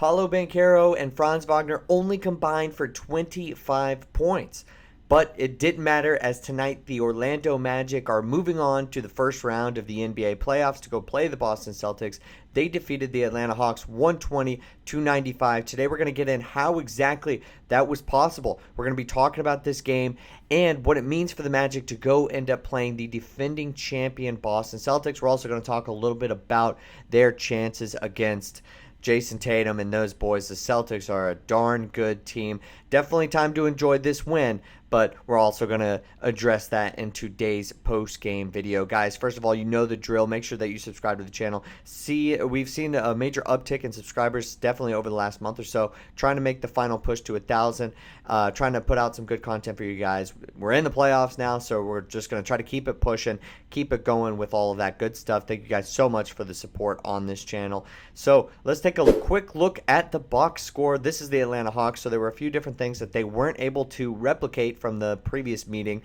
Paolo Banchero and Franz Wagner only combined for 25 points. But it didn't matter, as tonight the Orlando Magic are moving on to the first round of the NBA playoffs to go play the Boston Celtics. They defeated the Atlanta Hawks 120-95. Today we're going to get in how exactly that was possible. We're going to be talking about this game and what it means for the Magic to go end up playing the defending champion Boston Celtics. We're also going to talk a little bit about their chances against Jason Tatum and those boys. The Celtics are a darn good team. Definitely time to enjoy this win, but we're also going to address that in today's post-game video. Guys, first of all, you know the drill. Make sure that you subscribe to the channel. We've seen a major uptick in subscribers definitely over the last month or so. Trying to make the final push to 1,000. Trying to put out some good content for you guys. We're in the playoffs now, so we're just going to try to keep it pushing, keep it going with all of that good stuff. Thank you guys so much for the support on this channel. So let's take a quick look at the box score. This is the Atlanta Hawks, so there were a few different things that they weren't able to replicate from the previous meeting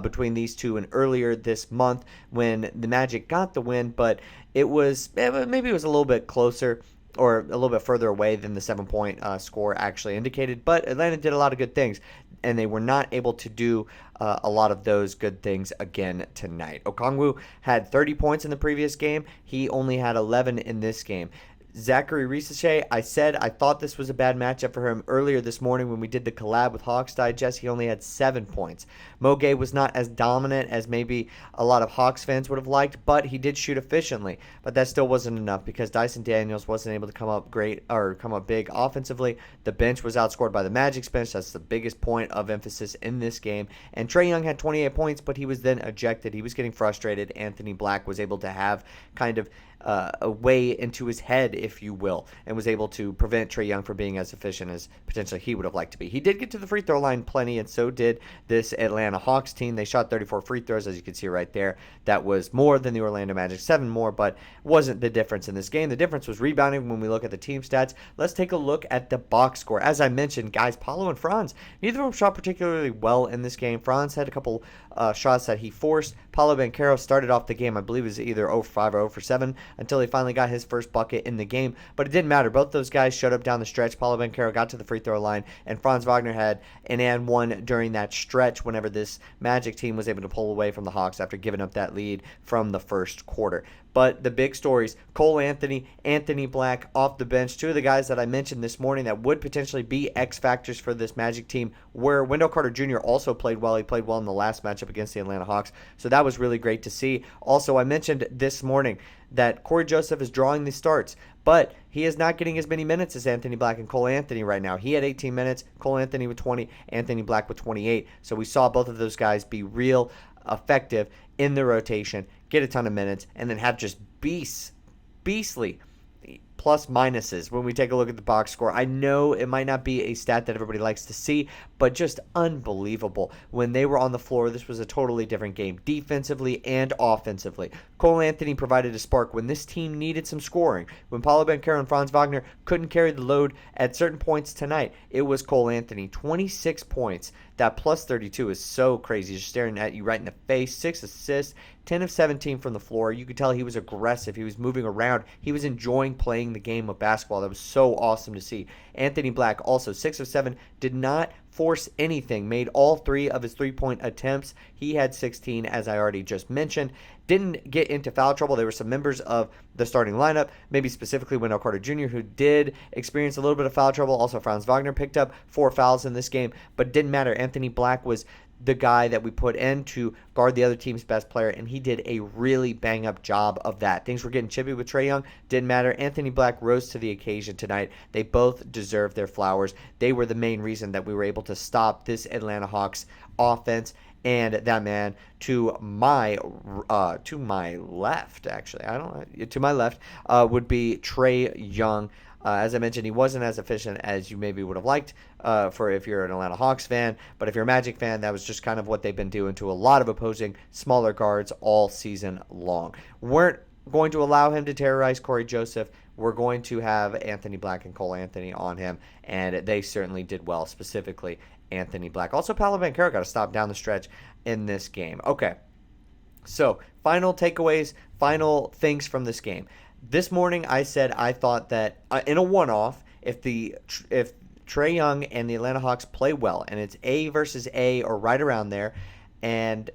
between these two and earlier this month when the Magic got the win, but maybe it was a little bit closer or a little bit further away than the 7-point score actually indicated. But Atlanta did a lot of good things, and they were not able to do a lot of those good things again tonight. Okongwu had 30 points in the previous game. He only had 11 in this game. Zachary Risache, I said I thought this was a bad matchup for him earlier this morning when we did the collab with Hawks Digest. He only had 7 points. Mo Gay was not as dominant as maybe a lot of Hawks fans would have liked, but he did shoot efficiently. But that still wasn't enough because Dyson Daniels wasn't able to come up big offensively. The bench was outscored by the Magic's bench. That's the biggest point of emphasis in this game. And Trae Young had 28 points, but he was then ejected. He was getting frustrated. Anthony Black was able to have kind of a way into his head, if you will, and was able to prevent Trae Young from being as efficient as potentially he would have liked to be. He did get to the free throw line plenty, and so did this Atlanta Hawks team. They shot 34 free throws, as you can see right there. That was more than the Orlando Magic, 7 more, but wasn't the difference in this game. The difference was rebounding when we look at the team stats. Let's take a look at the box score. As I mentioned, guys, Paolo and Franz, neither of them shot particularly well in this game. Franz had a couple shots that he forced. Paolo Banchero started off the game, I believe it was either 0 for 5 or 0 for 7, until he finally got his first bucket in the game. But it didn't matter. Both those guys showed up down the stretch. Paolo Banchero got to the free throw line, and Franz Wagner had an and one during that stretch whenever this Magic team was able to pull away from the Hawks after giving up that lead from the first quarter. But the big stories, Cole Anthony, Anthony Black off the bench, two of the guys that I mentioned this morning that would potentially be X factors for this Magic team, where Wendell Carter Jr. also played well. He played well in the last matchup against the Atlanta Hawks, so that was really great to see. Also, I mentioned this morning that Corey Joseph is drawing the starts, but he is not getting as many minutes as Anthony Black and Cole Anthony right now. He had 18 minutes, Cole Anthony with 20, Anthony Black with 28. So we saw both of those guys be real effective in the rotation, get a ton of minutes, and then have just beastly plus minuses when we take a look at the box score. I know it might not be a stat that everybody likes to see, but just unbelievable. When they were on the floor, this was a totally different game, defensively and offensively. Cole Anthony provided a spark when this team needed some scoring. When Paolo Banchero and Franz Wagner couldn't carry the load at certain points tonight, it was Cole Anthony. 26 points. That plus 32 is so crazy. Just staring at you right in the face. 6 assists, 10 of 17 from the floor. You could tell he was aggressive. He was moving around. He was enjoying playing the game of basketball. That was so awesome to see. Anthony Black also 6 of 7, did not force anything, made all 3 of his 3-point attempts. He had 16, as I already just mentioned. Didn't get into foul trouble. There were some members of the starting lineup, maybe specifically Wendell Carter Jr., who did experience a little bit of foul trouble. Also, Franz Wagner picked up 4 fouls in this game, but it didn't matter. Anthony Black was the guy that we put in to guard the other team's best player, and he did a really bang-up job of that. Things were getting chippy with Trae Young. Didn't matter. Anthony Black rose to the occasion tonight. They both deserved their flowers. They were the main reason that we were able to stop this Atlanta Hawks offense. And that man to my left, actually, to my left would be Trae Young. As I mentioned, he wasn't as efficient as you maybe would have liked for if you're an Atlanta Hawks fan. But if you're a Magic fan, that was just kind of what they've been doing to a lot of opposing smaller guards all season long. Weren't going to allow him to terrorize Corey Joseph. We're going to have Anthony Black and Cole Anthony on him, and they certainly did well, specifically Anthony Black. Also, Paolo Banchero got a stop down the stretch in this game. Okay, so final takeaways, final things from this game. This morning I said I thought that in a one-off, if Trae Young and the Atlanta Hawks play well, and it's A versus A or right around there, and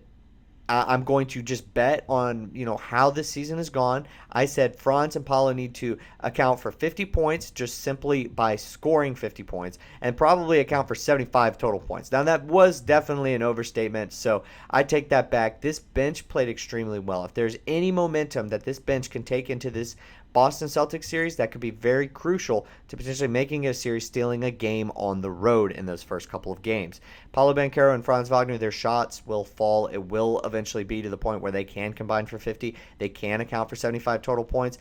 I'm going to just bet on how this season has gone. I said Franz and Paolo need to account for 50 points just simply by scoring 50 points, and probably account for 75 total points. Now that was definitely an overstatement, so I take that back. This bench played extremely well. If there's any momentum that this bench can take into this Boston Celtics series, that could be very crucial to potentially making it a series, stealing a game on the road in those first couple of games. Paolo Banchero and Franz Wagner, their shots will fall. It will eventually be to the point where they can combine for 50. They can account for 75 total points,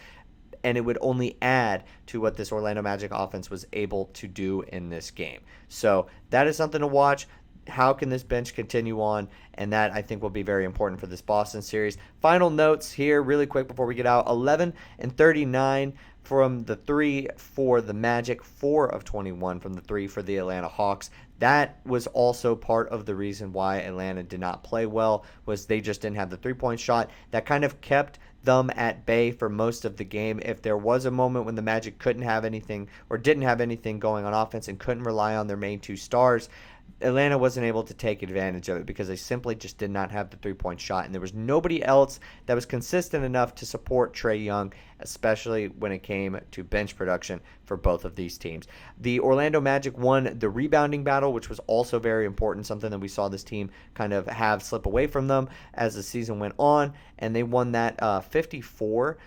and it would only add to what this Orlando Magic offense was able to do in this game. So that is something to watch. How can this bench continue on? And that, I think, will be very important for this Boston series. Final notes here really quick before we get out. 11 and 39 from the 3 for the Magic. 4 of 21 from the 3 for the Atlanta Hawks. That was also part of the reason why Atlanta did not play well, was they just didn't have the three-point shot. That kind of kept them at bay for most of the game. If there was a moment when the Magic couldn't have anything or didn't have anything going on offense and couldn't rely on their main two stars, Atlanta wasn't able to take advantage of it because they simply just did not have the three-point shot, and there was nobody else that was consistent enough to support Trae Young, especially when it came to bench production for both of these teams. The Orlando Magic won the rebounding battle, which was also very important, something that we saw this team kind of have slip away from them as the season went on, and they won that 54-42.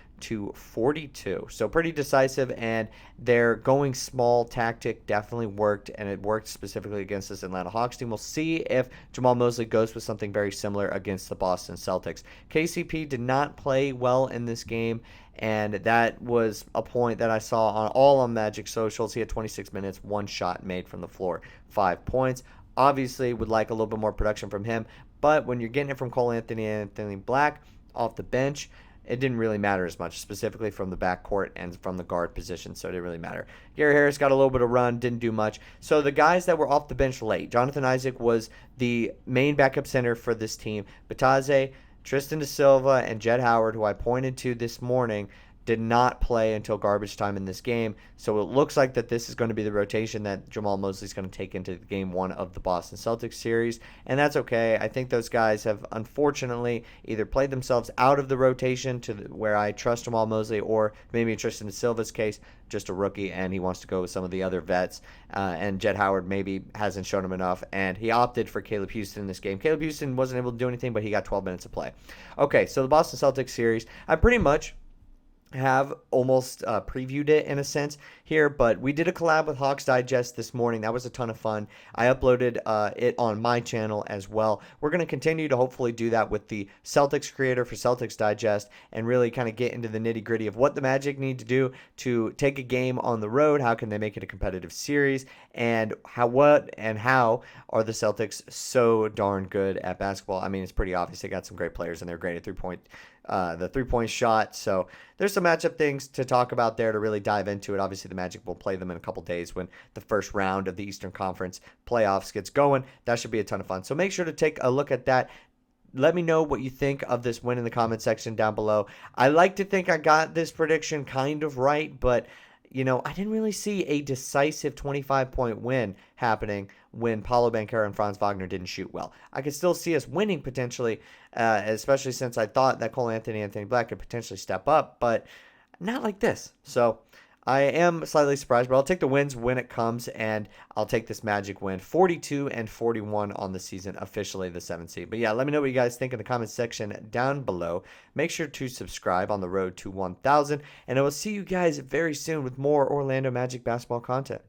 So pretty decisive, and their going small tactic definitely worked, and it worked specifically against this Atlanta Hawks team. We'll see if Jamahl Mosley goes with something very similar against the Boston Celtics. KCP did not play well in this game, and that was a point that I saw on Magic socials. He had 26 minutes, 1 shot made from the floor, 5 points. Obviously, would like a little bit more production from him, but when you're getting it from Cole Anthony and Anthony Black off the bench, it didn't really matter as much, specifically from the backcourt and from the guard position, so it didn't really matter. Gary Harris got a little bit of run, didn't do much. So the guys that were off the bench late, Jonathan Isaac was the main backup center for this team. Bataze, Tristan Da Silva, and Jett Howard, who I pointed to this morning, did not play until garbage time in this game. So it looks like that this is going to be the rotation that Jamahl Mosley is going to take into game 1 of the Boston Celtics series, and that's okay. I think those guys have unfortunately either played themselves out of the rotation to where I trust Jamahl Mosley, or maybe in Tristan Da Silva's case, just a rookie and he wants to go with some of the other vets, and Jett Howard maybe hasn't shown him enough, and he opted for Caleb Houston in this game. Caleb Houston wasn't able to do anything, but he got 12 minutes of play. Okay, so the Boston Celtics series, I pretty much have almost previewed it in a sense here, but we did a collab with Hawks Digest this morning. That was a ton of fun. I uploaded it on my channel as well. We're going to continue to hopefully do that with the Celtics creator for Celtics Digest, and really kind of get into the nitty gritty of what the Magic need to do to take a game on the road. How can they make it a competitive series, and how are the Celtics so darn good at basketball? I mean, it's pretty obvious. They got some great players, and they're great at the three-point shot. So there's some matchup things to talk about there to really dive into it. Obviously, the Magic will play them in a couple days when the first round of the Eastern Conference playoffs gets going. That should be a ton of fun. So make sure to take a look at that. Let me know what you think of this win in the comment section down below. I like to think I got this prediction kind of right, but I didn't really see a decisive 25-point win happening when Paolo Banchero and Franz Wagner didn't shoot well. I could still see us winning potentially, especially since I thought that Cole Anthony and Anthony Black could potentially step up, but not like this. So I am slightly surprised, but I'll take the wins when it comes, and I'll take this Magic win, 42-41 on the season, officially the 7th seed. But yeah, let me know what you guys think in the comment section down below. Make sure to subscribe on the road to 1,000, and I will see you guys very soon with more Orlando Magic basketball content.